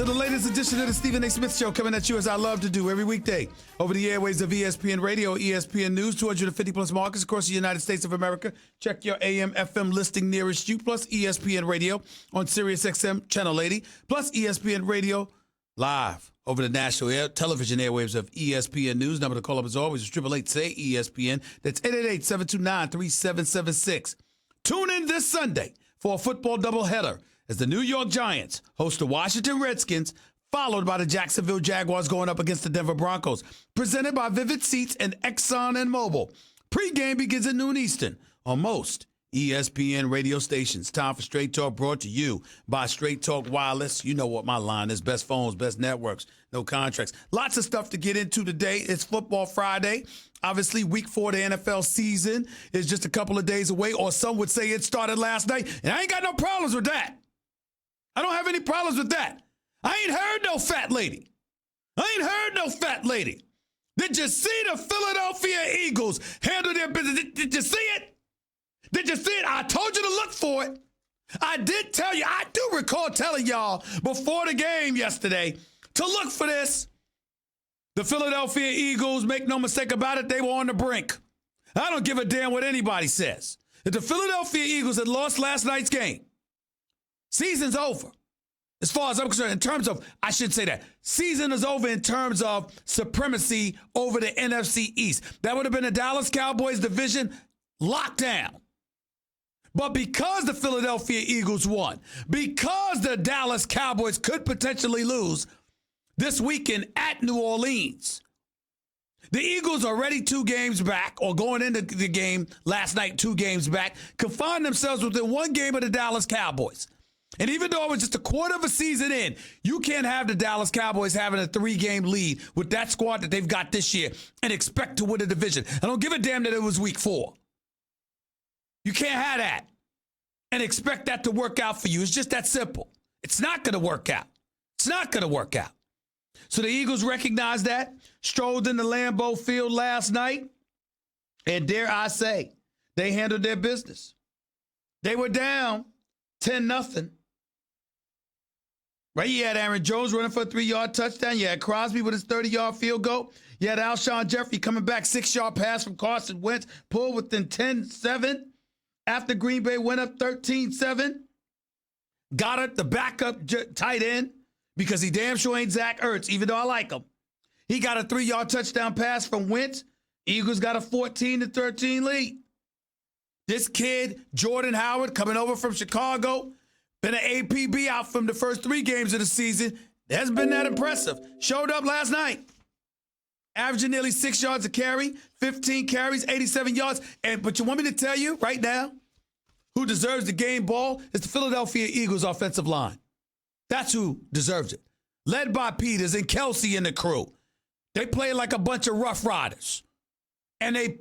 to the latest edition of the Stephen A. Smith Show, coming at you as I love to do every weekday over the airways of ESPN Radio, ESPN News, 250-plus markets across the United States of America. Check your AM, FM listing nearest you, plus ESPN Radio on Sirius XM Channel 80, plus ESPN Radio live over the national television airwaves of ESPN News. Number to call up as always is 888-SAY-ESPN. That's 888-729-3776. Tune in this Sunday for a football doubleheader as the New York Giants host the Washington Redskins, followed by the Jacksonville Jaguars going up against the Denver Broncos. Presented by Vivid Seats and Exxon and Mobil. Pre-game begins at noon Eastern on most ESPN radio stations. Time for Straight Talk, brought to you by Straight Talk Wireless. You know what my line is. Best phones, best networks, no contracts. Lots of stuff to get into today. It's Football Friday. Obviously, week 4 of the NFL season is just a couple of days away, or some would say it started last night, and I ain't got no problems with that. I don't have any problems with that. I ain't heard no fat lady. Did you see the Philadelphia Eagles handle their business? Did you see it? I told you to look for it. I did tell you. I do recall telling y'all before the game yesterday to look for this. The Philadelphia Eagles, make no mistake about it, they were on the brink. I don't give a damn what anybody says. If the Philadelphia Eagles had lost last night's game, season's over. As far as I'm concerned, in terms of, I should say that, season is over in terms of supremacy over the NFC East. That would have been the Dallas Cowboys division locked down. But because the Philadelphia Eagles won, because the Dallas Cowboys could potentially lose this weekend at New Orleans, the Eagles are already 2 games back, or going into the game last night 2 games back, confined themselves within 1 game of the Dallas Cowboys. And even though it was just a quarter of a season in, you can't have the Dallas Cowboys having a 3-game lead with that squad that they've got this year and expect to win the division. I don't give a damn that it was week 4. You can't have that and expect that to work out for you. It's just that simple. It's not going to work out. So the Eagles recognized that, strolled into Lambeau Field last night, and dare I say, they handled their business. They were down 10-0. Right? You had Aaron Jones running for a 3-yard touchdown. You had Crosby with his 30-yard field goal. You had Alshon Jeffrey coming back, 6-yard pass from Carson Wentz, pulled within 10-7 after Green Bay went up 13-7. Got it, the backup tight end, because he damn sure ain't Zach Ertz, even though I like him. He got a 3-yard touchdown pass from Wentz. Eagles got a 14-13 lead. This kid, Jordan Howard, coming over from Chicago, been an APB out from the first 3 games of the season. It hasn't been that impressive. Showed up last night. Averaging nearly 6 yards a carry, 15 carries, 87 yards. But you want me to tell you right now who deserves the game ball? It's the Philadelphia Eagles offensive line. That's who deserves it. Led by Peters and Kelsey and the crew. They play like a bunch of rough riders. And they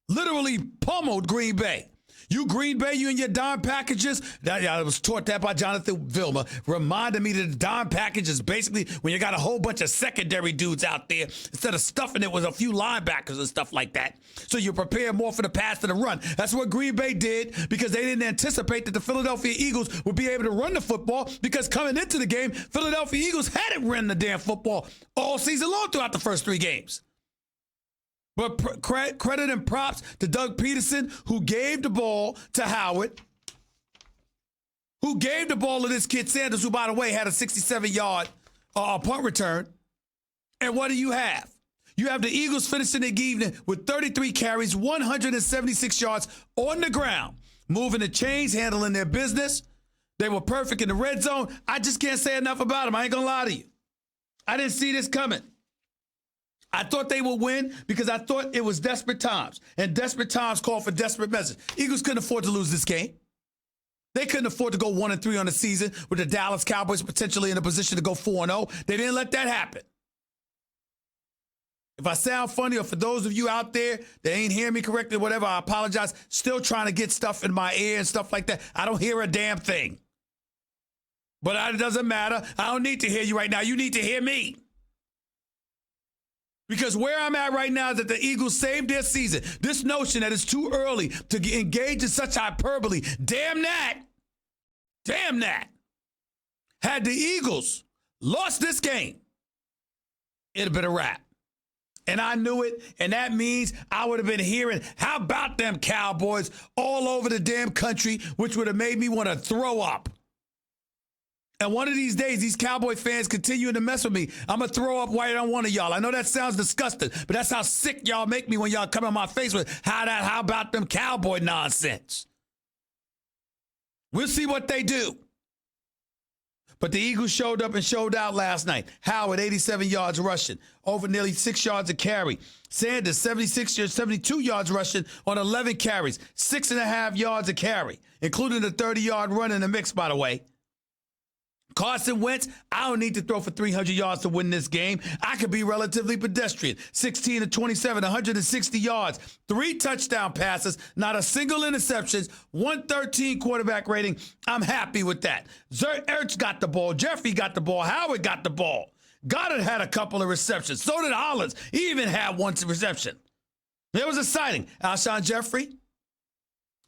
literally pummeled Green Bay. You Green Bay, you and your dime packages. I was taught that by Jonathan Vilma. Reminded me that the dime package is basically when you got a whole bunch of secondary dudes out there instead of stuffing it with a few linebackers and stuff like that. So you prepare more for the pass than the run. That's what Green Bay did because they didn't anticipate that the Philadelphia Eagles would be able to run the football because coming into the game, Philadelphia Eagles hadn't run the damn football all season long throughout the first 3 games. But credit and props to Doug Peterson, who gave the ball to Howard, who gave the ball to this kid Sanders, who, by the way, had a 67-yard punt return. And what do you have? You have the Eagles finishing the evening with 33 carries, 176 yards on the ground, moving the chains, handling their business. They were perfect in the red zone. I just can't say enough about them. I ain't going to lie to you. I didn't see this coming. I thought they would win because I thought it was desperate times. And desperate times call for desperate measures. Eagles couldn't afford to lose this game. They couldn't afford to go 1-3 on the season with the Dallas Cowboys potentially in a position to go 4-0. They didn't let that happen. If I sound funny, or for those of you out there that ain't hearing me correctly, whatever, I apologize. Still trying to get stuff in my ear and stuff like that. I don't hear a damn thing. But it doesn't matter. I don't need to hear you right now. You need to hear me. Because where I'm at right now is that the Eagles saved their season. This notion that it's too early to engage in such hyperbole, damn that. Had the Eagles lost this game, it'd have been a wrap. And I knew it, and that means I would have been hearing, how about them Cowboys all over the damn country, which would have made me want to throw up. And one of these days, these Cowboy fans continuing to mess with me, I'm going to throw up right on one of y'all. I know that sounds disgusting, but that's how sick y'all make me when y'all come on my face with how about them Cowboy nonsense. We'll see what they do. But the Eagles showed up and showed out last night. Howard, 87 yards rushing, over nearly 6 yards a carry. Sanders, 72 yards rushing on 11 carries, 6.5 yards a carry, including the 30-yard run in the mix, by the way. Carson Wentz, I don't need to throw for 300 yards to win this game. I could be relatively pedestrian. 16 to 27, 160 yards, 3 touchdown passes, not a single interception, 113 quarterback rating. I'm happy with that. Ertz got the ball. Jeffrey got the ball. Howard got the ball. Goddard had a couple of receptions. So did Hollins. He even had one reception. It was exciting. Alshon Jeffrey,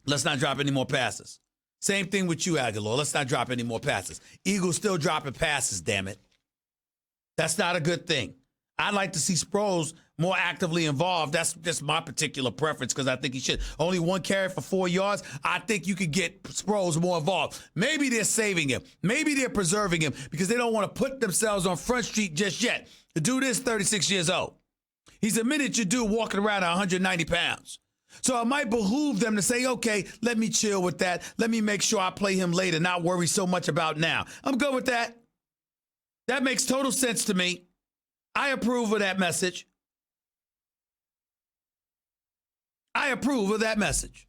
let's not drop any more passes. Same thing with you, Aguilar. Let's not drop any more passes. Eagles still dropping passes, damn it. That's not a good thing. I'd like to see Sproles more actively involved. That's just my particular preference because I think he should. Only 1 carry for 4 yards. I think you could get Sproles more involved. Maybe they're saving him. Maybe they're preserving him because they don't want to put themselves on Front Street just yet. The dude is 36 years old. He's a miniature dude walking around at 190 pounds. So it might behoove them to say, okay, let me chill with that. Let me make sure I play him later, not worry so much about now. I'm good with that. That makes total sense to me. I approve of that message. I approve of that message.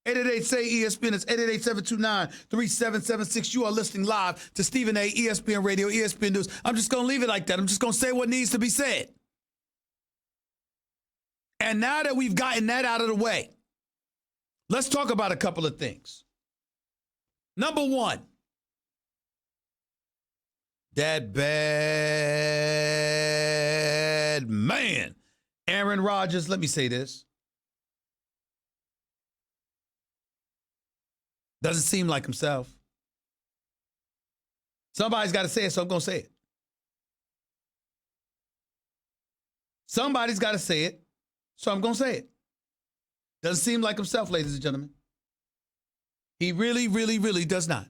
888-SAY-ESPN. It's 888-729-3776. You are listening live to Stephen A., ESPN Radio, ESPN News. I'm just going to leave it like that. I'm just going to say what needs to be said. And now that we've gotten that out of the way, let's talk about a couple of things. Number one, that bad man, Aaron Rodgers. Let me say this. Doesn't seem like himself. Somebody's got to say it, so I'm going to say it. Somebody's got to say it. So I'm going to say it. Doesn't seem like himself, ladies and gentlemen. He really, really, really does not.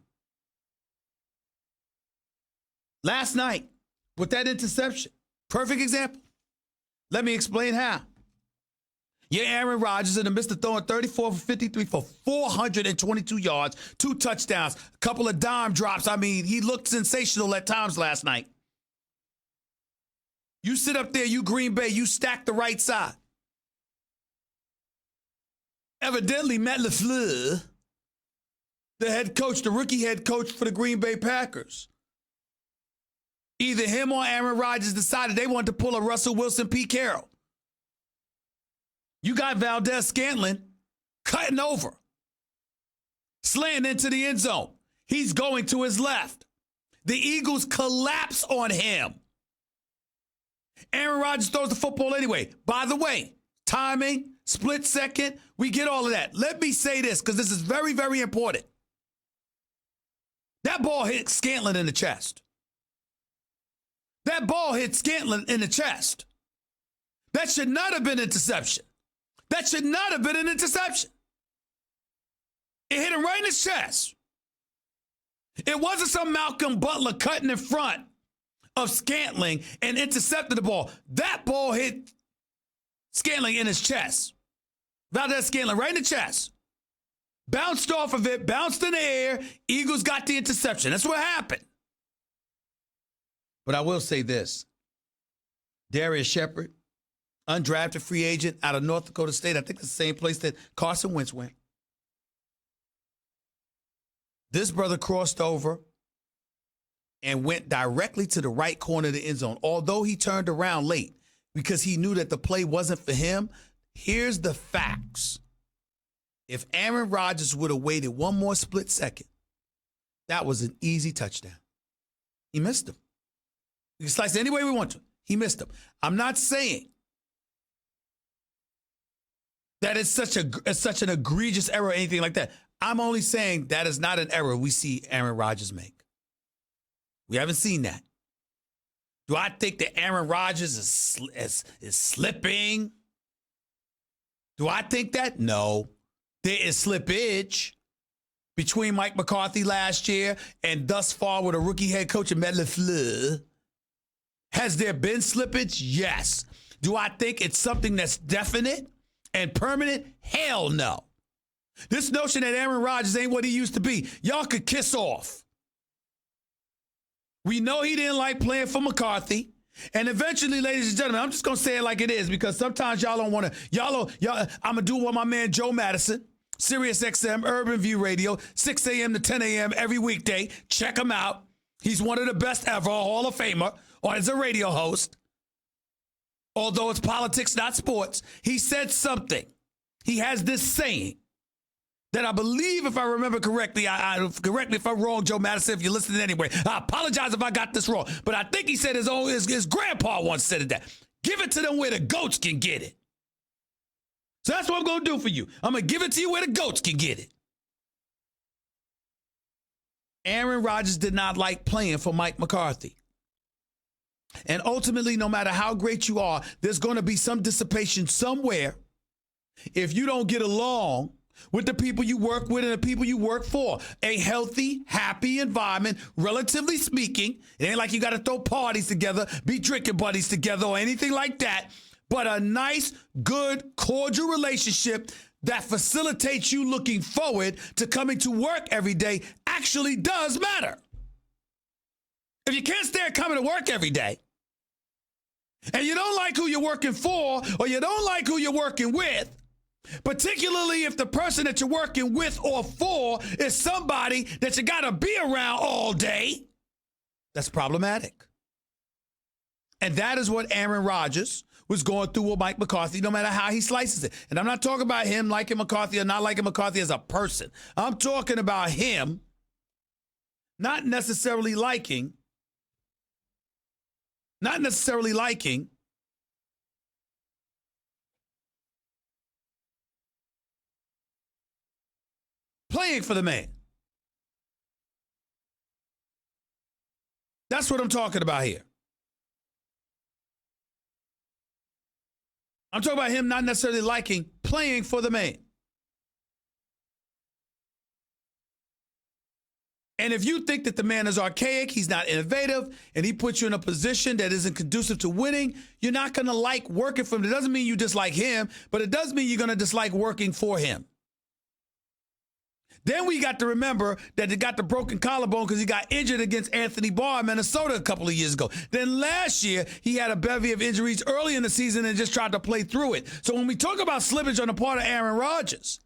Last night, with that interception, perfect example. Let me explain how. Yeah, Aaron Rodgers in the midst of throwing 34 for 53 for 422 yards, 2 touchdowns, a couple of dime drops. I mean, he looked sensational at times last night. You sit up there, you Green Bay, you stack the right side. Evidently, Matt LaFleur, the head coach, the rookie head coach for the Green Bay Packers, either him or Aaron Rodgers decided they wanted to pull a Russell Wilson, Pete Carroll. You got Valdez-Scantling cutting over, slaying into the end zone. He's going to his left. The Eagles collapse on him. Aaron Rodgers throws the football anyway. By the way, timing, split second, we get all of that. Let me say this because this is very, very important. That ball hit Scantling in the chest. That ball hit Scantling in the chest. That should not have been an interception. That should not have been an interception. It hit him right in his chest. It wasn't some Malcolm Butler cutting in front of Scantling and intercepted the ball. That ball hit Scantling in his chest. Valdez-Scantling right in the chest. Bounced off of it, bounced in the air. Eagles got the interception. That's what happened. But I will say this. Darius Shepard, undrafted free agent out of North Dakota State. I think it's the same place that Carson Wentz went. This brother crossed over and went directly to the right corner of the end zone, although he turned around late because he knew that the play wasn't for him. Here's the facts. If Aaron Rodgers would have waited one more split second, that was an easy touchdown. He missed him. We can slice it any way we want to. He missed him. I'm not saying that it's such an egregious error or anything like that. I'm only saying that is not an error we see Aaron Rodgers make. We haven't seen that. Do I think that Aaron Rodgers is slipping? Do I think that? No. There is slippage between Mike McCarthy last year and thus far with a rookie head coach, Matt LaFleur. Has there been slippage? Yes. Do I think it's something that's definite and permanent? Hell no. This notion that Aaron Rodgers ain't what he used to be, y'all could kiss off. We know he didn't like playing for McCarthy. And eventually, ladies and gentlemen, I'm just going to say it like it is because sometimes y'all don't want to, I'm going to do what my man Joe Madison, Sirius XM, Urban View Radio, 6 a.m. to 10 a.m. every weekday. Check him out. He's one of the best ever, a Hall of Famer, or as a radio host. Although it's politics, not sports. He said something. He has this saying that I believe, if I remember correctly, correct me if I'm wrong, Joe Madison, if you're listening anyway. I apologize if I got this wrong. But I think he said his grandpa once said that. Give it to them where the goats can get it. So that's what I'm going to do for you. I'm going to give it to you where the goats can get it. Aaron Rodgers did not like playing for Mike McCarthy. And ultimately, no matter how great you are, there's going to be some dissipation somewhere if you don't get along with the people you work with and the people you work for. A healthy, happy environment, relatively speaking. It ain't like you got to throw parties together, be drinking buddies together or anything like that. But a nice, good, cordial relationship that facilitates you looking forward to coming to work every day actually does matter. If you can't stand coming to work every day, and you don't like who you're working for, or you don't like who you're working with, particularly if the person that you're working with or for is somebody that you got to be around all day, that's problematic. And that is what Aaron Rodgers was going through with Mike McCarthy, no matter how he slices it. And I'm not talking about him liking McCarthy or not liking McCarthy as a person. I'm talking about him not necessarily liking playing for the man. That's what I'm talking about here. I'm talking about him not necessarily liking playing for the man. And if you think that the man is archaic, he's not innovative, and he puts you in a position that isn't conducive to winning, you're not going to like working for him. It doesn't mean you dislike him, but it does mean you're going to dislike working for him. Then we got to remember that he got the broken collarbone because he got injured against Anthony Barr in Minnesota a couple of years ago. Then last year, he had a bevy of injuries early in the season and just tried to play through it. So when we talk about slippage on the part of Aaron Rodgers,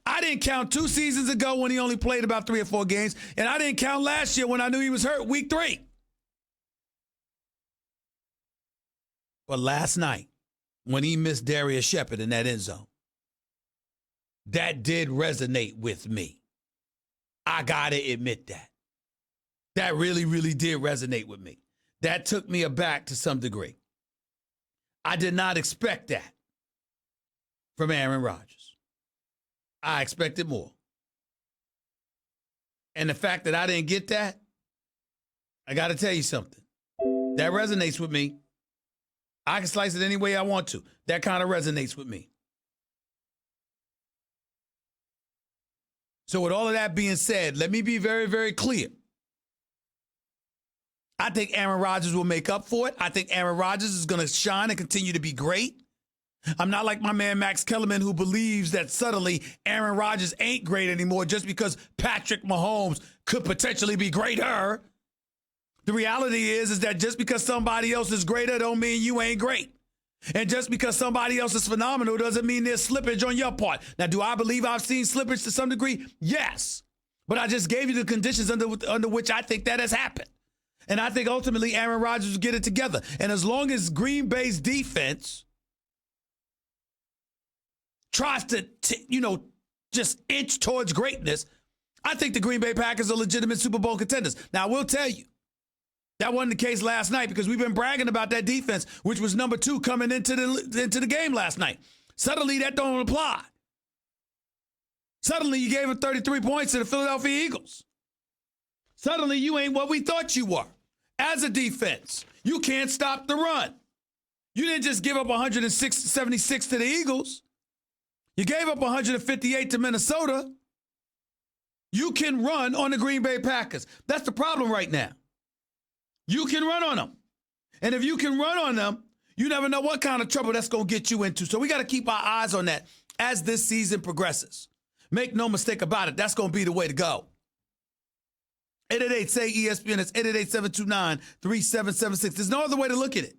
I didn't count 2 seasons ago when he only played about 3 or 4 games, and I didn't count last year when I knew he was hurt week 3. But last night, when he missed Darius Shepard in that end zone, that did resonate with me. I gotta admit that. That really, really did resonate with me. That took me aback to some degree. I did not expect that from Aaron Rodgers. I expected more. And the fact that I didn't get that, I got to tell you something. That resonates with me. I can slice it any way I want to. That kind of resonates with me. So with all of that being said, let me be very, very clear. I think Aaron Rodgers will make up for it. I think Aaron Rodgers is going to shine and continue to be great. I'm not like my man Max Kellerman, who believes that suddenly Aaron Rodgers ain't great anymore just because Patrick Mahomes could potentially be greater. The reality is that just because somebody else is greater don't mean you ain't great. And just because somebody else is phenomenal doesn't mean there's slippage on your part. Now, do I believe I've seen slippage to some degree? Yes. But I just gave you the conditions under which I think that has happened. And I think ultimately Aaron Rodgers will get it together. And as long as Green Bay's defense tries to, just inch towards greatness, I think the Green Bay Packers are legitimate Super Bowl contenders. Now, I will tell you, that wasn't the case last night because we've been bragging about that defense, which was number 2 coming into the game last night. Suddenly, that don't apply. Suddenly, you gave up 33 points to the Philadelphia Eagles. Suddenly, you ain't what we thought you were. as a defense. You can't stop the run. You didn't just give up 176 to the Eagles. You gave up 158 to Minnesota. You can run on the Green Bay Packers. That's the problem right now. You can run on them. And if you can run on them, you never know what kind of trouble that's going to get you into. So we got to keep our eyes on that as this season progresses. Make no mistake about it. That's going to be the way to go. 888-SAY-ESPN. It's 888-729-3776. There's no other way to look at it.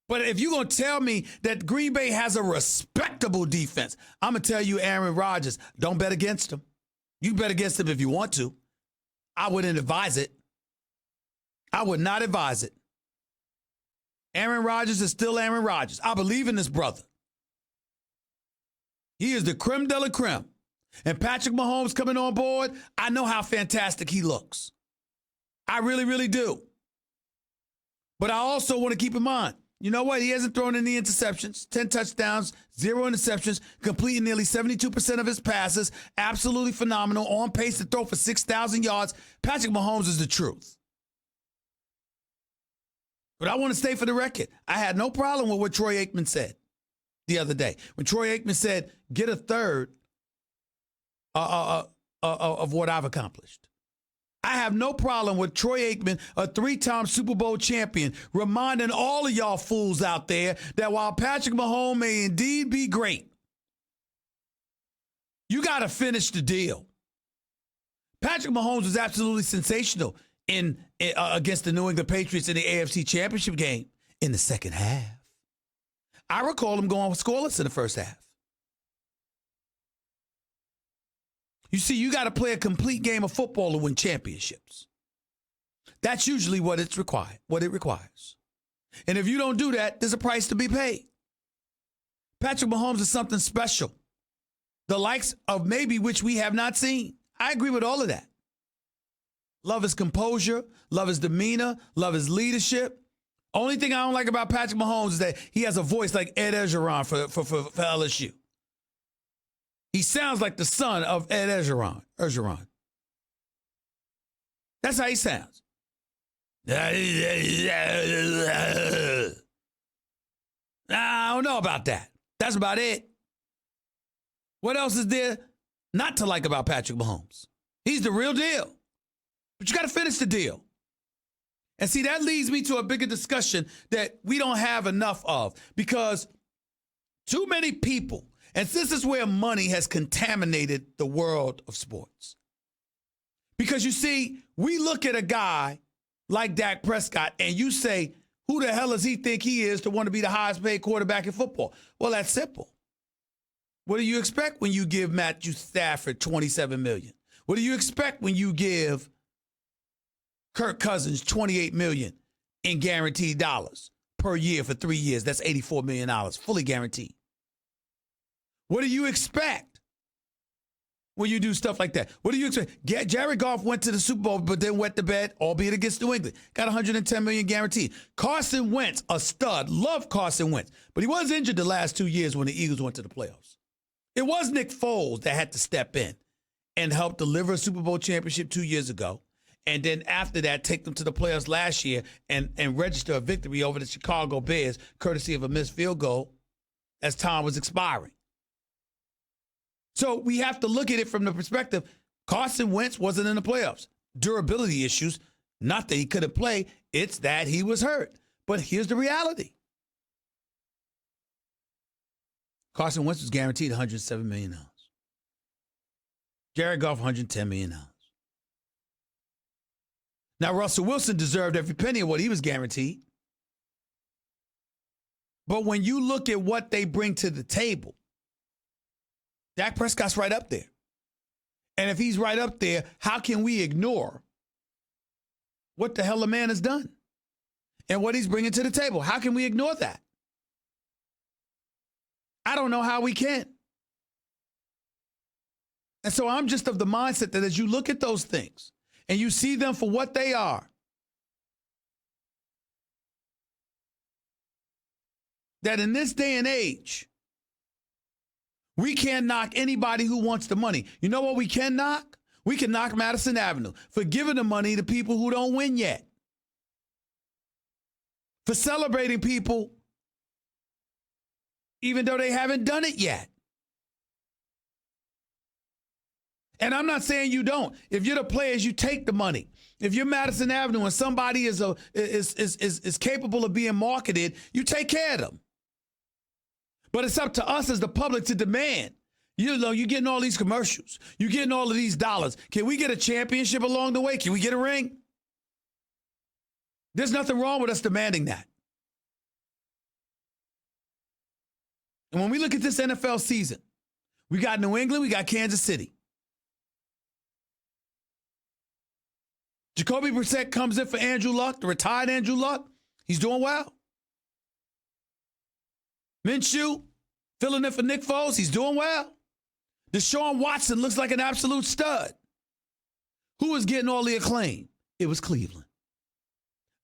But if you're going to tell me that Green Bay has a respectable defense, I'm going to tell you, Aaron Rodgers, don't bet against him. You bet against him if you want to. I wouldn't advise it. I would not advise it. Aaron Rodgers is still Aaron Rodgers. I believe in this brother. He is the creme de la creme. And Patrick Mahomes coming on board, I know how fantastic he looks. I really, really do. But I also want to keep in mind, you know what? He hasn't thrown any interceptions, 10 touchdowns, 0 interceptions, completing nearly 72% of his passes. Absolutely phenomenal, on pace to throw for 6,000 yards. Patrick Mahomes is the truth. But I want to stay for the record. I had no problem with what Troy Aikman said the other day. When Troy Aikman said, get a third of what I've accomplished. I have no problem with Troy Aikman, a 3-time Super Bowl champion, reminding all of y'all fools out there that while Patrick Mahomes may indeed be great, you got to finish the deal. Patrick Mahomes was absolutely sensational in against the New England Patriots in the AFC Championship game in the second half. I recall him going scoreless in the first half. You see, you got to play a complete game of football to win championships. That's usually what it requires. And if you don't do that, there's a price to be paid. Patrick Mahomes is something special, the likes of maybe which we have not seen. I agree with all of that. Love his composure, love his demeanor, love his leadership. Only thing I don't like about Patrick Mahomes is that he has a voice like Ed Orgeron for LSU. He sounds like the son of Ed Orgeron. That's how he sounds. I don't know about that. That's about it. What else is there not to like about Patrick Mahomes? He's the real deal. But you got to finish the deal. And see, that leads me to a bigger discussion that we don't have enough of, because too many people, and this is where money has contaminated the world of sports. Because you see, we look at a guy like Dak Prescott and you say, who the hell does he think he is to want to be the highest paid quarterback in football? Well, that's simple. What do you expect when you give Matthew Stafford $27 million? What do you expect when you give Kirk Cousins $28 million in guaranteed dollars per year for 3 years? That's $84 million, fully guaranteed. What do you expect when you do stuff like that? What do you expect? Jared Goff went to the Super Bowl, but then wet the bed, albeit against New England. Got $110 million guaranteed. Carson Wentz, a stud. Love Carson Wentz. But he was injured the last 2 years when the Eagles went to the playoffs. It was Nick Foles that had to step in and help deliver a Super Bowl championship 2 years ago. And then after that, take them to the playoffs last year and register a victory over the Chicago Bears, courtesy of a missed field goal as time was expiring. So we have to look at it from the perspective, Carson Wentz wasn't in the playoffs. Durability issues, not that he couldn't play, it's that he was hurt. But here's the reality. Carson Wentz was guaranteed $107 million. Jared Goff, $110 million. Now, Russell Wilson deserved every penny of what he was guaranteed. But when you look at what they bring to the table, Dak Prescott's right up there. And if he's right up there, how can we ignore what the hell the man has done and what he's bringing to the table? How can we ignore that? I don't know how we can. And so I'm just of the mindset that as you look at those things and you see them for what they are, that in this day and age, we can't knock anybody who wants the money. You know what we can knock? We can knock Madison Avenue for giving the money to people who don't win yet, for celebrating people even though they haven't done it yet. And I'm not saying you don't. If you're the players, you take the money. If you're Madison Avenue and somebody is capable of being marketed, you take care of them. But it's up to us as the public to demand. You know, you're getting all these commercials. You're getting all of these dollars. Can we get a championship along the way? Can we get a ring? There's nothing wrong with us demanding that. And when we look at this NFL season, we got New England, we got Kansas City. Jacoby Brissett comes in for Andrew Luck, the retired Andrew Luck. He's doing well. Minshew filling in for Nick Foles. He's doing well. Deshaun Watson looks like an absolute stud. Who was getting all the acclaim? It was Cleveland.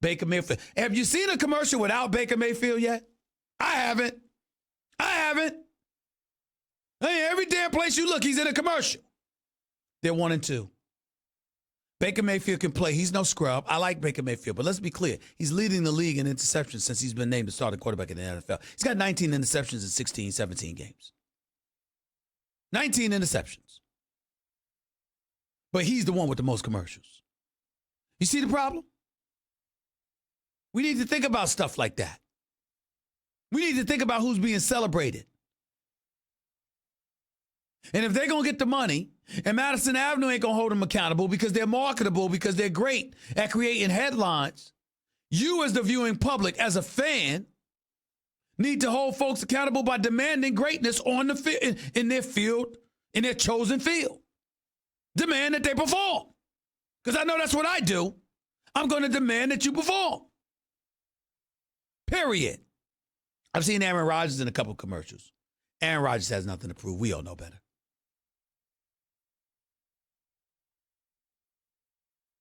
Baker Mayfield. Have you seen a commercial without Baker Mayfield yet? I haven't. Hey, every damn place you look, he's in a commercial. They're 1-2. Baker Mayfield can play. He's no scrub. I like Baker Mayfield, but let's be clear. He's leading the league in interceptions since he's been named the starting quarterback in the NFL. He's got 19 interceptions in 16, 17 games. 19 interceptions. But he's the one with the most commercials. You see the problem? We need to think about stuff like that. We need to think about who's being celebrated. And if they're going to get the money, and Madison Avenue ain't going to hold them accountable because they're marketable, because they're great at creating headlines, you as the viewing public, as a fan, need to hold folks accountable by demanding greatness on the in their field, in their chosen field. Demand that they perform. Because I know that's what I do. I'm going to demand that you perform. Period. I've seen Aaron Rodgers in a couple of commercials. Aaron Rodgers has nothing to prove. We all know better.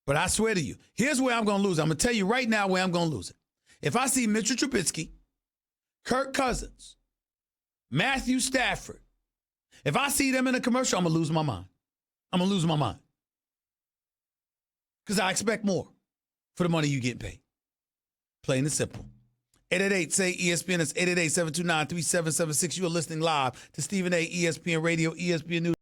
But I swear to you, here's where I'm going to lose. I'm going to tell you right now where I'm going to lose it. If I see Mitchell Trubisky, Kirk Cousins, Matthew Stafford, if I see them in a commercial, I'm going to lose my mind. I'm going to lose my mind. Because I expect more for the money you get paid. Plain and simple. 888-SAY-ESPN. That's 888-729-3776. You are listening live to Stephen A. ESPN Radio, ESPN News.